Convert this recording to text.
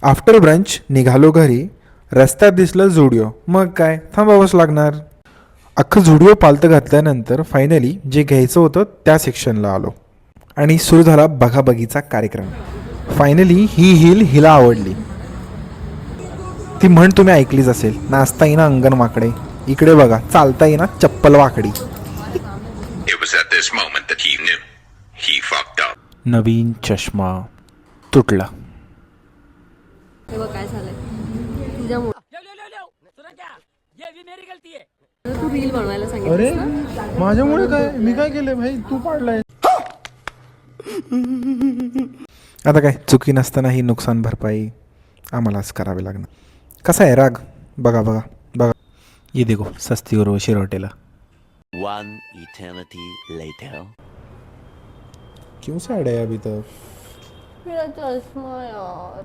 After brunch निघालो घरी. रस्त्यात दिसलं झुडिओ. मग काय, थांबावंच लागणार. अख्खं झुडिओ पालतं घातल्यानंतर फायनली जे घ्यायचं होतं त्या सेक्शनला आलो आणि सुरू झाला बघाबघीचा कार्यक्रम. फायनली ही हिल हिला आवडली. ती म्हण तुम्ही ऐकलीच असेल, नाचता येईना अंगण वाकडे, इकडे बघा चालता येईना चप्पल वाकडी. It was at this moment that he knew. He fucked up. नवीन चष्मा तुटला. तेव्हा काय झालंय तुझ्यामुळे तू रील बनवायला सांगितलं ना. माझ्यामुळे काय, मी काय केलं भाई, तू पाडलाय. आता काय, चुकी नसतानाही नुकसान भरपाई आम्हालाच करावी लागणार. कसा आहे राग, बघा बघा बघा. ये देखो सस्ती और शिरोटेला. One eternity later. क्यों सैड है अभी तक? मेरा चष्मा यार.